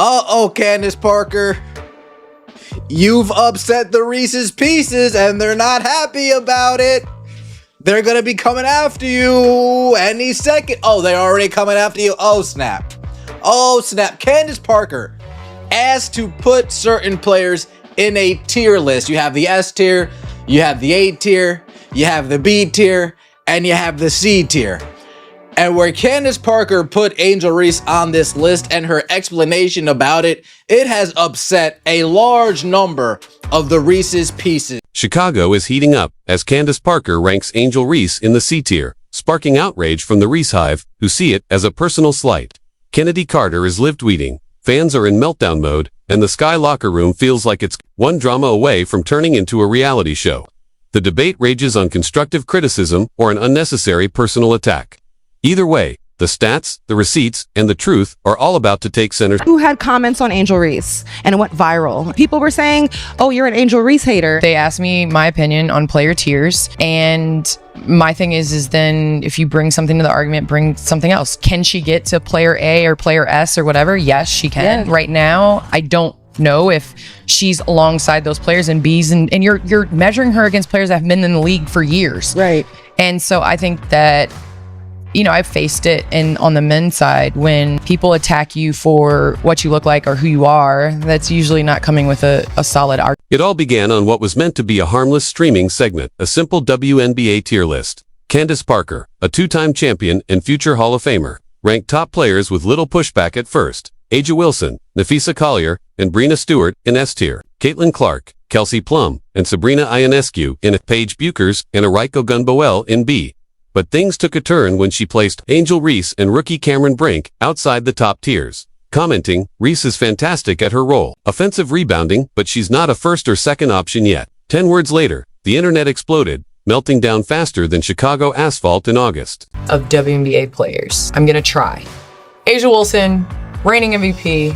Uh-oh, Candace Parker. You've upset the Reese's Pieces and they're not happy about it. They're gonna be coming after you any second. Oh, they're already coming after you. Oh, snap. Oh, snap. Candace Parker asked to put certain players in a tier list. You have the S tier, you have the A tier, you have the B tier, and you have the C tier. And where Candace Parker put Angel Reese on this list and her explanation about it, it has upset a large number of the Reese's Pieces. Chicago is heating up as Candace Parker ranks Angel Reese in the C tier, sparking outrage from the Reese Hive, who see it as a personal slight. Kennedy Carter is live tweeting, fans are in meltdown mode, and the Sky locker room feels like it's one drama away from turning into a reality show. The debate rages on constructive criticism or an unnecessary personal attack. Either way, the stats, the receipts, and the truth are all about to take center. Who had comments on Angel Reese and it went viral? People were saying, oh, you're an Angel Reese hater. They asked me my opinion on player tiers, and my thing is then if you bring something to the argument, bring something else. Can she get to player A or player S or whatever? Yes, she can. Yeah. Right now, I don't know if she's alongside those players in B's, and you're measuring her against players that have been in the league for years. Right. And so I think that, you know, I've faced it on the men's side when people attack you for what you look like or who you are. That's usually not coming with a solid argument. It all began on what was meant to be a harmless streaming segment, a simple WNBA tier list. Candace Parker, a two-time champion and future Hall of Famer, ranked top players with little pushback at first. A'ja Wilson, Nafisa Collier, and Breanna Stewart in S tier. Caitlin Clark, Kelsey Plum, and Sabrina Ionescu in Paige Buchers and Araiko Gunboel in B. But things took a turn when she placed Angel Reese and rookie Cameron Brink outside the top tiers. Commenting, Reese is fantastic at her role. Offensive rebounding, but she's not a first or second option yet. 10 words later, the internet exploded, melting down faster than Chicago asphalt in August. Of WNBA players, I'm going to try. A'ja Wilson, reigning MVP,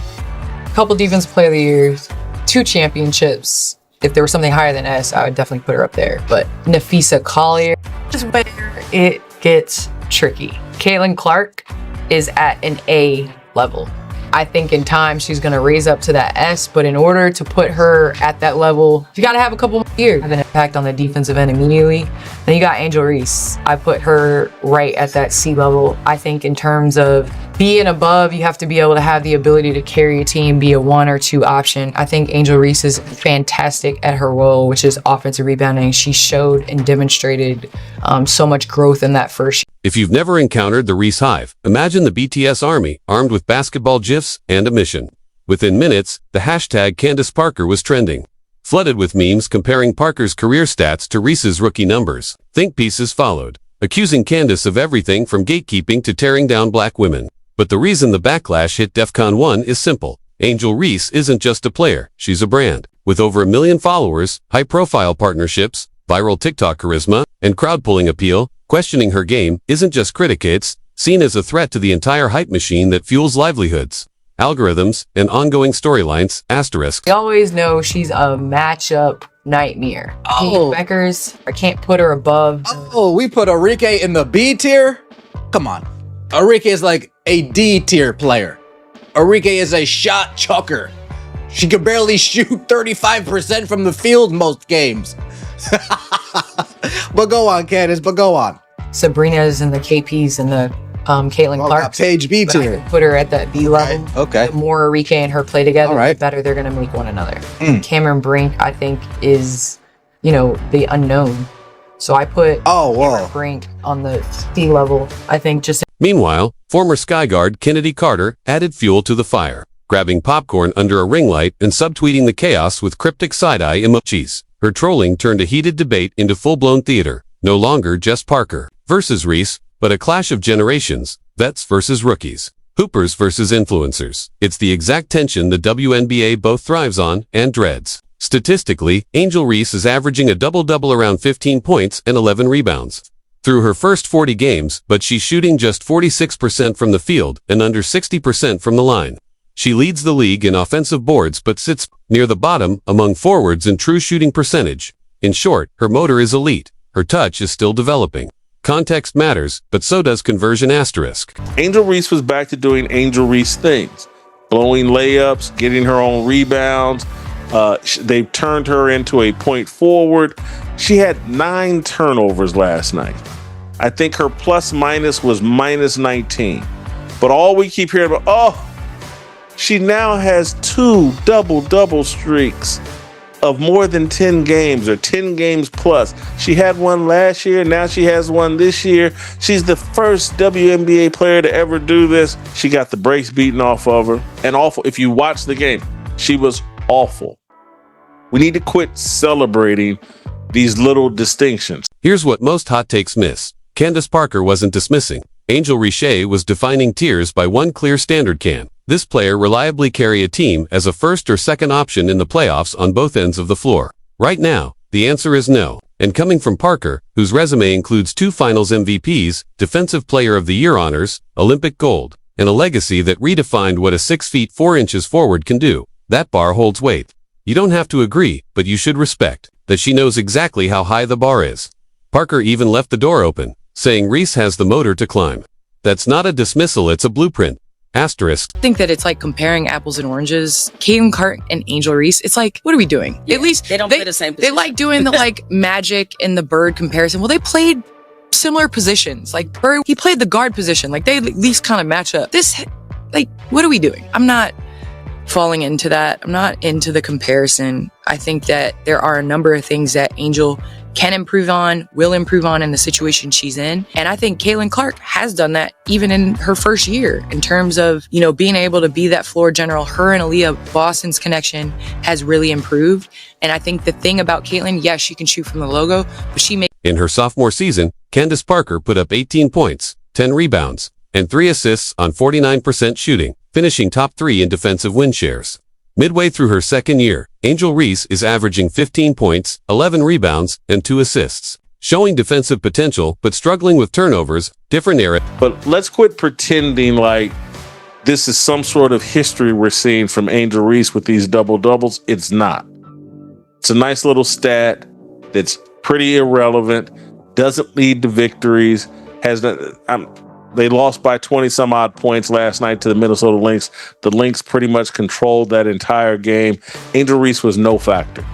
couple Defensive Player of the Year, 2 championships. If there was something higher than S, I would definitely put her up there. But Nafisa Collier is where it gets tricky. Caitlin Clark is at an A level. I think in time she's going to raise up to that S, but in order to put her at that level, you got to have a couple more years. Have an impact on the defensive end immediately. Then you got Angel Reese. I put her right at that C level. I think in terms of B and above, you have to be able to have the ability to carry a team, be a 1 or 2 option. I think Angel Reese is fantastic at her role, which is offensive rebounding. She showed and demonstrated so much growth in that first year. If you've never encountered the Reese Hive, imagine the BTS army armed with basketball gifs and a mission. Within minutes, the hashtag Candace Parker was trending, flooded with memes comparing Parker's career stats to Reese's rookie numbers. Think pieces followed, accusing Candace of everything from gatekeeping to tearing down black women. But the reason the backlash hit DEFCON 1 is simple. Angel Reese isn't just a player, she's a brand. With over 1 million followers, high-profile partnerships, viral TikTok charisma, and crowd-pulling appeal, questioning her game isn't just critiquates, seen as a threat to the entire hype machine that fuels livelihoods, algorithms, and ongoing storylines, asterisks. We always know she's a matchup nightmare. Oh. Beckers, I can't put her above. Oh, we put Arike in the B tier? Come on. Arike is like a D tier player. Arike is a shot chucker. She can barely shoot 35% from the field most games. But go on, Candace, but go on. Sabrina's and the KPs and the Caitlin Clark. Paige B tier. Put her at that B level. Right. Okay. The more Arike and her play together, All right. the better they're going to make one another. Cameron Brink, I think, is, you know, the unknown. So I put Cameron Brink on the C level. I think just. Meanwhile, former Skyguard Kennedy Carter added fuel to the fire, grabbing popcorn under a ring light and subtweeting the chaos with cryptic side-eye emojis. Her trolling turned a heated debate into full-blown theater, no longer just Parker versus Reese, but a clash of generations, vets versus rookies, hoopers versus influencers. It's the exact tension the WNBA both thrives on and dreads. Statistically, Angel Reese is averaging a double-double around 15 points and 11 rebounds through her first 40 games, but she's shooting just 46% from the field and under 60% from the line. She leads the league in offensive boards but sits near the bottom among forwards in true shooting percentage. In short, her motor is elite. Her touch is still developing. Context matters, but so does conversion asterisk. Angel Reese was back to doing Angel Reese things. blowing layups, getting her own rebounds. They've turned her into a point forward. She had 9 turnovers last night. I think her plus minus was minus 19. But all we keep hearing about, she now has 2 double-double streaks of more than 10 games or 10 games plus. She had one last year. Now she has one this year. She's the first WNBA player to ever do this. She got the brakes beaten off of her. And awful. If you watch the game, she was awful. We need to quit celebrating these little distinctions. Here's what most hot takes miss. Candace Parker wasn't dismissing. Angel Reese was defining tiers by one clear standard: can this player reliably carry a team as a first or second option in the playoffs on both ends of the floor? Right now, the answer is no. And coming from Parker, whose resume includes 2 finals MVPs, Defensive Player of the Year honors, Olympic gold, and a legacy that redefined what a 6 feet 4 inches forward can do, that bar holds weight. You don't have to agree, but you should respect that she knows exactly how high the bar is. Parker even left the door open, saying Reese has the motor to climb. That's not a dismissal, it's a blueprint. Asterisk. I think that it's like comparing apples and oranges. Caitlin Clark and Angel Reese. It's like, what are we doing? Yeah, at least they don't play the same They position. like doing the like Magic and the Bird comparison. Well, they played similar positions. Like Bird, he played the guard position. Like they at least kind of match up. This, like, what are we doing? I'm not falling into that. I'm not into the comparison. I think that there are a number of things that Angel can improve on, will improve on in the situation she's in. And I think Caitlin Clark has done that even in her first year in terms of, being able to be that floor general. Her and Aaliyah Boston's connection has really improved. And I think the thing about Caitlin, yes, she can shoot from the logo, but she makes... In her sophomore season, Candace Parker put up 18 points, 10 rebounds, and 3 assists on 49% shooting, finishing top 3 in defensive win shares. Midway through her second year, Angel Reese is averaging 15 points, 11 rebounds, and 2 assists, showing defensive potential but struggling with turnovers, different era. But let's quit pretending like this is some sort of history we're seeing from Angel Reese with these double-doubles. It's not. It's a nice little stat that's pretty irrelevant, doesn't lead to victories, they lost by 20 some odd points last night to the Minnesota Lynx. The Lynx pretty much controlled that entire game. Angel Reese was no factor.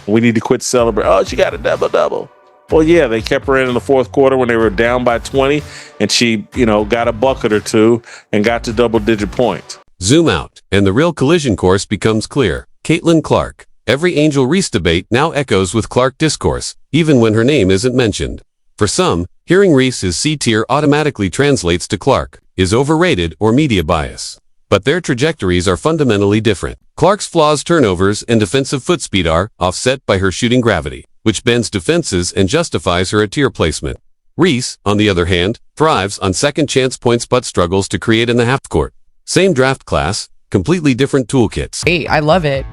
We need to quit celebrating. Oh, she got a double-double. Well, yeah, they kept her in the fourth quarter when they were down by 20, and she, got a bucket or 2 and got to double-digit points. Zoom out, and the real collision course becomes clear. Caitlin Clark. Every Angel Reese debate now echoes with Clark discourse, even when her name isn't mentioned. For some, hearing Reese is C-tier automatically translates to Clark is overrated or media bias. But their trajectories are fundamentally different. Clark's flaws, turnovers, and defensive foot speed are offset by her shooting gravity, which bends defenses and justifies her tier placement. Reese, on the other hand, thrives on second chance points but struggles to create in the half court. Same draft class, completely different toolkits. Hey, I love it.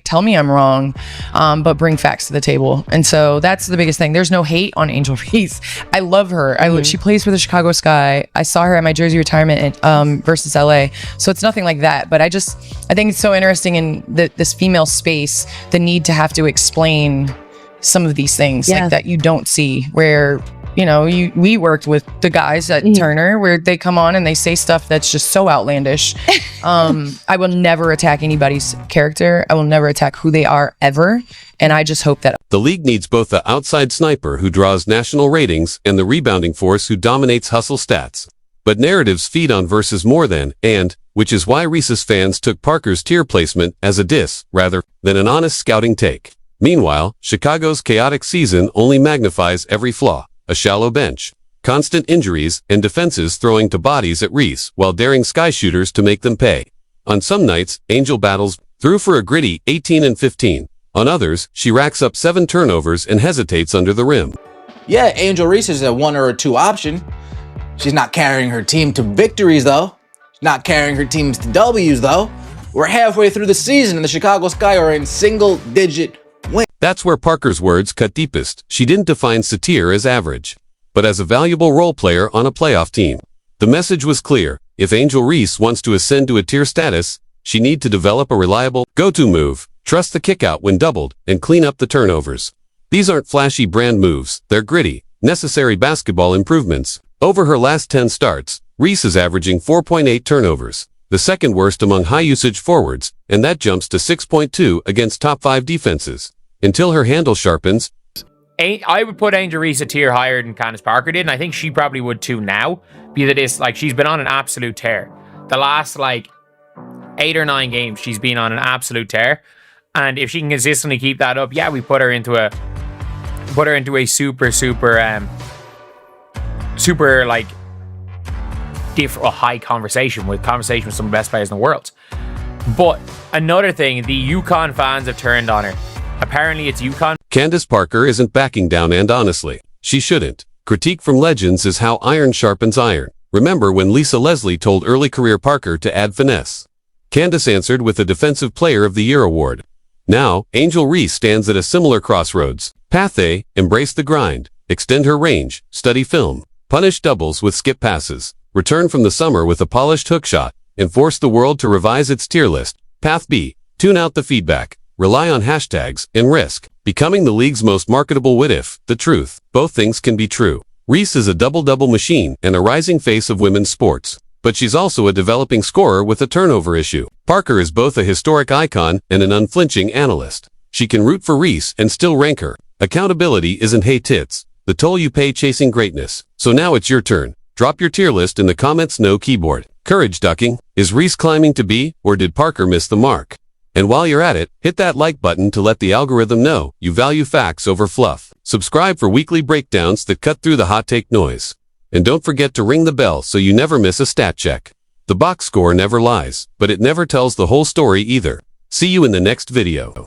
Tell me I'm wrong, but bring facts to the table. And so that's the biggest thing. There's no hate on Angel Reese. I love her. She plays for the Chicago Sky. I saw her at my jersey retirement versus LA. So it's nothing like that. But I think it's so interesting in this female space, the need to have to explain some of these things like that you don't see where... we worked with the guys at Turner where they come on and they say stuff that's just so outlandish. I will never attack anybody's character. I will never attack who they are ever. And I just hope that the league needs both the outside sniper who draws national ratings and the rebounding force who dominates hustle stats. But narratives feed on versus more than, and, which is why Reese's fans took Parker's tier placement as a diss rather than an honest scouting take. Meanwhile, Chicago's chaotic season only magnifies every flaw. A shallow bench, constant injuries, and defenses throwing to bodies at Reese while daring sky shooters to make them pay. On some nights, Angel battles through for a gritty 18 and 15. On others, she racks up 7 turnovers and hesitates under the rim. Yeah, Angel Reese is a 1 or a 2 option. She's not carrying her team to victories, though. She's not carrying her teams to W's, though. We're halfway through the season and the Chicago Sky are in single-digit wins. That's where Parker's words cut deepest. She didn't define Satir as average, but as a valuable role player on a playoff team. The message was clear. If Angel Reese wants to ascend to a tier status, she needs to develop a reliable go-to move, trust the kickout when doubled, and clean up the turnovers. These aren't flashy brand moves. They're gritty, necessary basketball improvements. Over her last 10 starts, Reese is averaging 4.8 turnovers, the second worst among high-usage forwards, and that jumps to 6.2 against top 5 defenses. Until her handle sharpens, I would put Angel Reese a tier higher than Candace Parker did, and I think she probably would too now, because it is, like, she's been on an absolute tear. The last, like, 8 or 9 games, she's been on an absolute tear, and if she can consistently keep that up, yeah, we put her into a super like different high conversation with some of the best players in the world. But another thing, the Yukon fans have turned on her. Apparently it's Yukon. Candace Parker isn't backing down, and honestly, she shouldn't. Critique from legends is how iron sharpens iron. Remember when Lisa Leslie told early career Parker to add finesse? Candace answered with a Defensive Player of the Year award. Now, Angel Reese stands at a similar crossroads. Path A, embrace the grind, extend her range, study film, punish doubles with skip passes, return from the summer with a polished hook shot, and force the world to revise its tier list. Path B, tune out the feedback, rely on hashtags, and risk becoming the league's most marketable what if. The truth, both things can be true. Reese is a double-double machine and a rising face of women's sports, but she's also a developing scorer with a turnover issue. Parker is both a historic icon and an unflinching analyst. She can root for Reese and still rank her. Accountability isn't hey tits, the toll you pay chasing greatness. So now it's your turn. Drop your tier list in the comments. No keyboard. Courage ducking. Is Reese climbing to B, or did Parker miss the mark? And while you're at it, hit that like button to let the algorithm know you value facts over fluff. Subscribe for weekly breakdowns that cut through the hot take noise. And don't forget to ring the bell so you never miss a stat check. The box score never lies, but it never tells the whole story either. See you in the next video.